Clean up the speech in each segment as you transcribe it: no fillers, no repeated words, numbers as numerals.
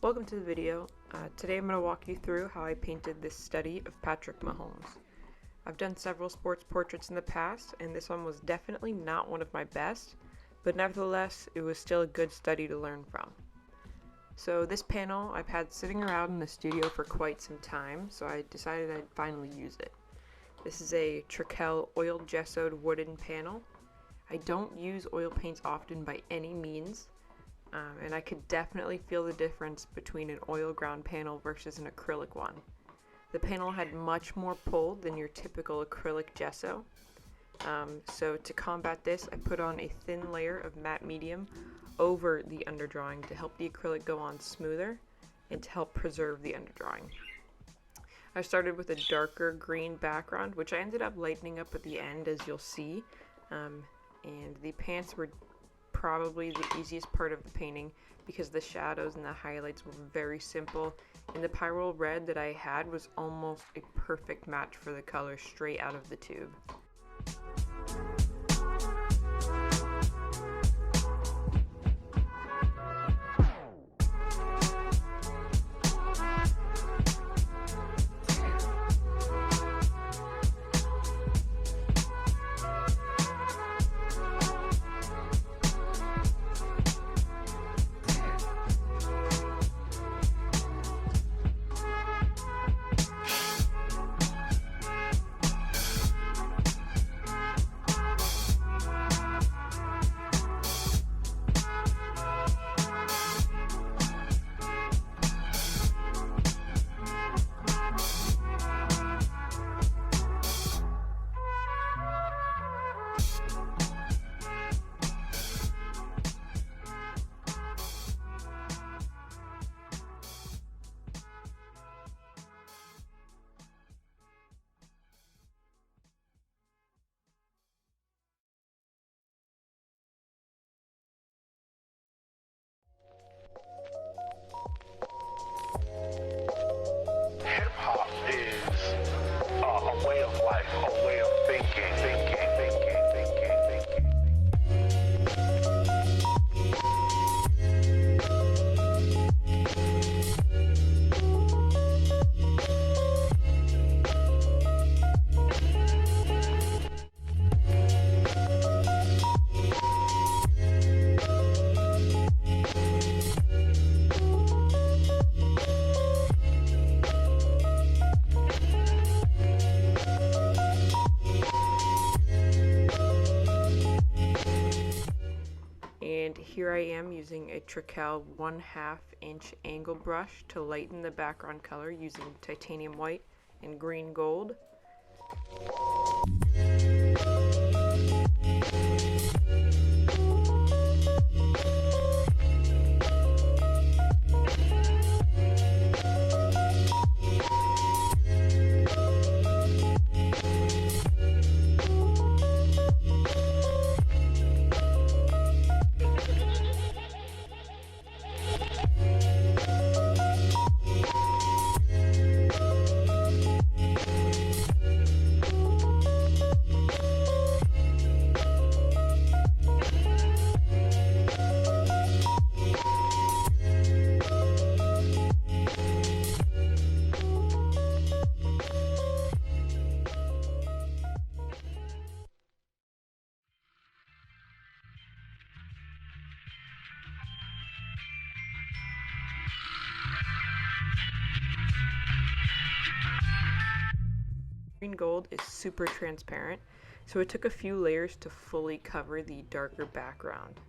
Welcome to the video. Today I'm going to walk you through how I painted this study of Patrick Mahomes. I've done several sports portraits in the past, and this one was definitely not one of my best, but nevertheless it was still a good study to learn from. So this panel I've had sitting around in the studio for quite some time, so I decided I'd finally use it. This is a Trykel oil gessoed wooden panel. I don't use oil paints often by any means, and I could definitely feel the difference between an oil ground panel versus an acrylic one. The panel had much more pull than your typical acrylic gesso. So to combat this, I put on a thin layer of matte medium over the underdrawing to help the acrylic go on smoother and to help preserve the underdrawing. I started with a darker green background, which I ended up lightening up at the end, as you'll see, and the pants were probably the easiest part of the painting because the shadows and the highlights were very simple, and the pyrrole red that I had was almost a perfect match for the color straight out of the tube. Hip-hop is a way of life, a way of thinking. And here I am using a Trykel 1/2 inch angle brush to lighten the background color using titanium white and green gold. Green gold is super transparent, so it took a few layers to fully cover the darker background.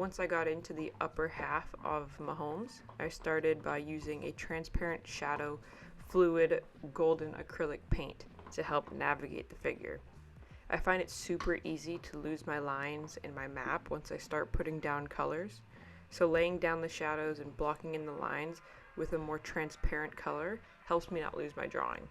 Once I got into the upper half of Mahomes, I started by using a transparent shadow fluid golden acrylic paint to help navigate the figure. I find it super easy to lose my lines in my map once I start putting down colors, so laying down the shadows and blocking in the lines with a more transparent color helps me not lose my drawing.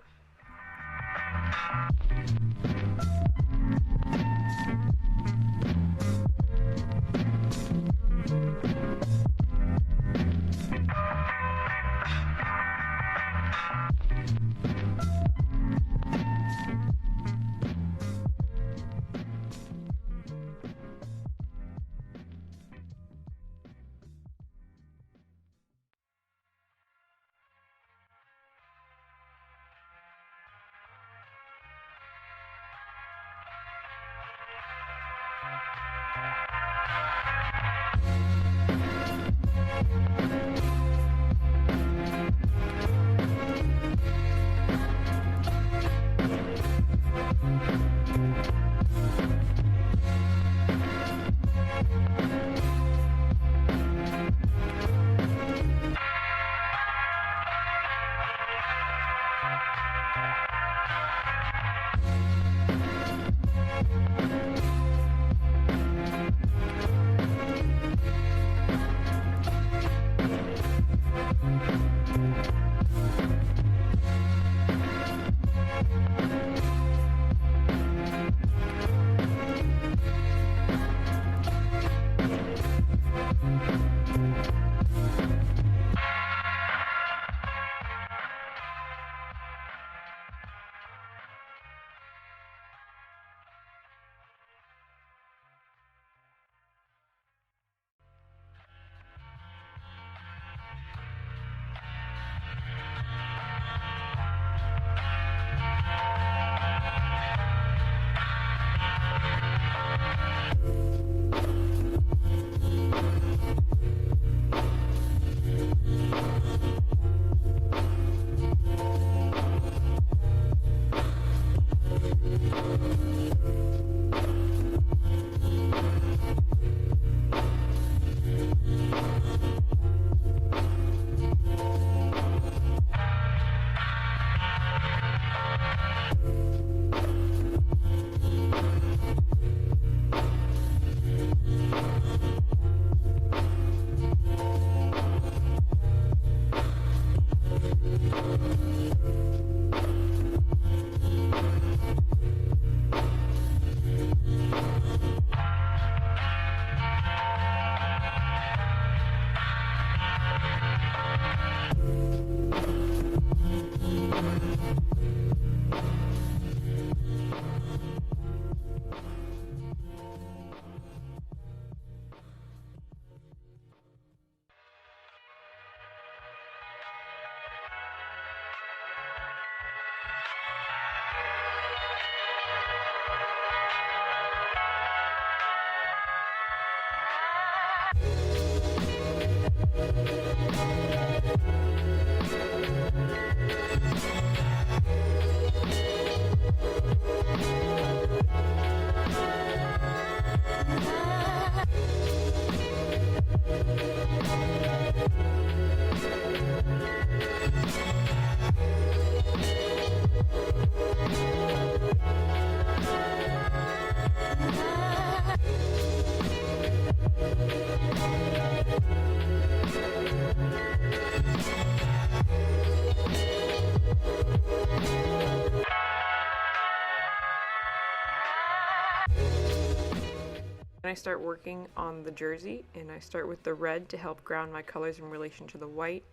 I start working on the jersey, and I start with the red to help ground my colors in relation to the white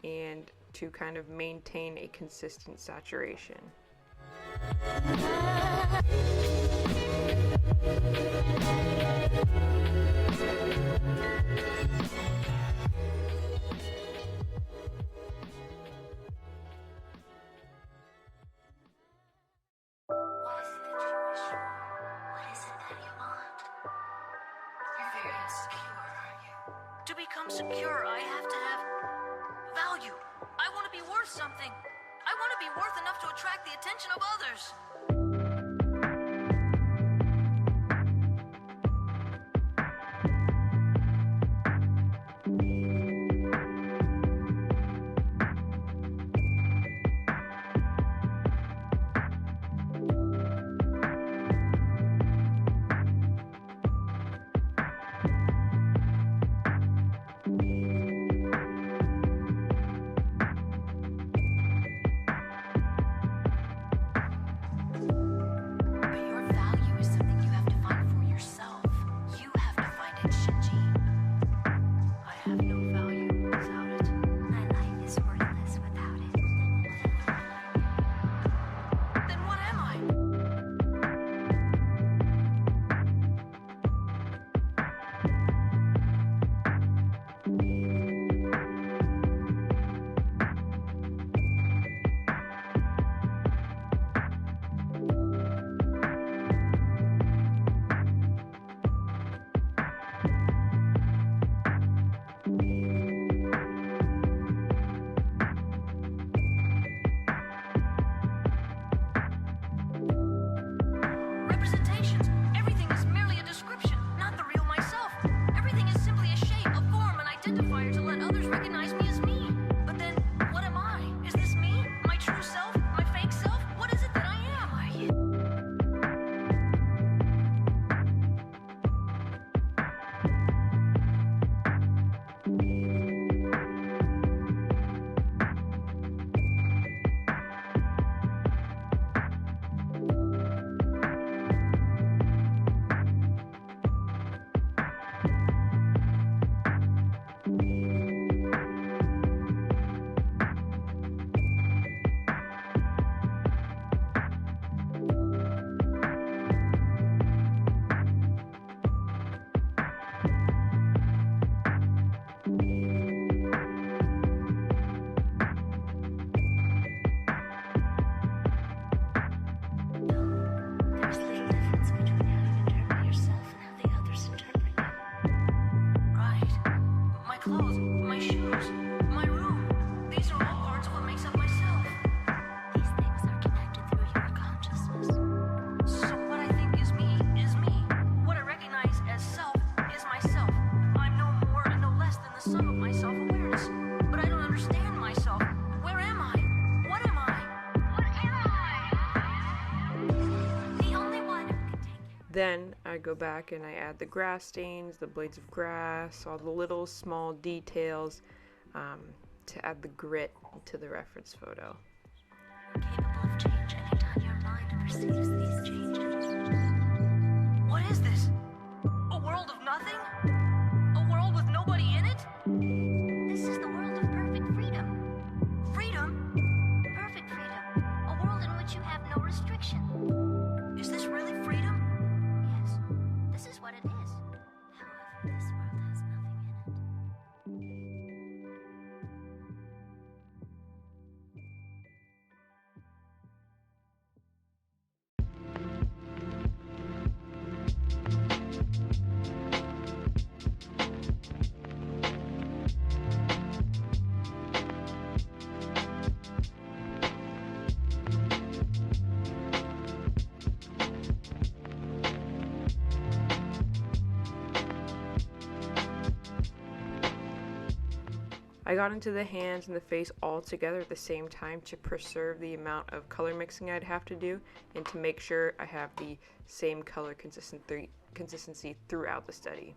and to kind of maintain a consistent saturation. To become secure, I have to have value. I want to be worth something. I want to be worth enough to attract the attention of others. clothes, my shoes, my room. These are all parts of what makes up myself. These things are connected through your consciousness. So what I think is me is me. What I recognize as self is myself. I'm no more and no less than the sum of my self-awareness. But I don't understand myself. Where am I? What am I? What am I? The only one who can take care. Then I go back and I add the grass stains, the blades of grass, all the little small details to add the grit to the reference photo. You're capable of change anytime your mind perceives these changes. What is this? A world of nothing? A world with nobody in it? This is the world of perfect freedom. Freedom? Perfect freedom. A world in which you have no restriction. Is this really freedom? Yes, this is what it is. However, this world has nothing in it. I got into the hands and the face all together at the same time to preserve the amount of color mixing I'd have to do and to make sure I have the same color consistency throughout the study.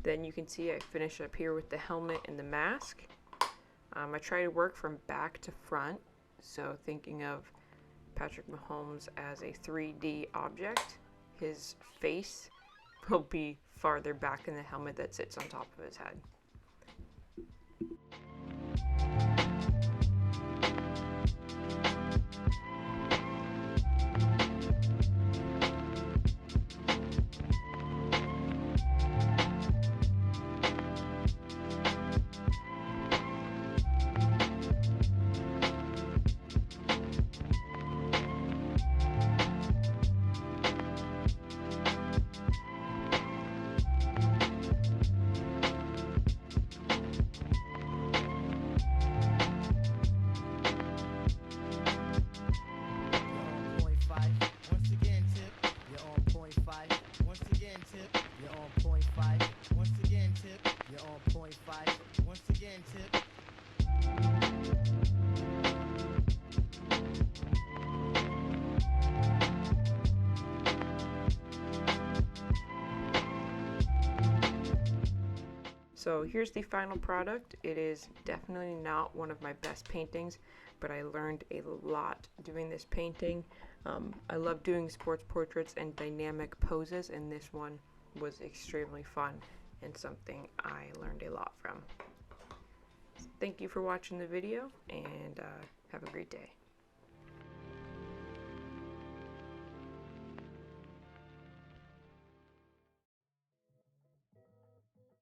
Then you can see I finish up here with the helmet and the mask. I try to work from back to front, so thinking of Patrick Mahomes as a 3D object, his face will be farther back in the helmet that sits on top of his head. So here's the final product. It is definitely not one of my best paintings, but I learned a lot doing this painting. I love doing sports portraits and dynamic poses, and this one was extremely fun and something I learned a lot from. Thank you for watching the video, and have a great day.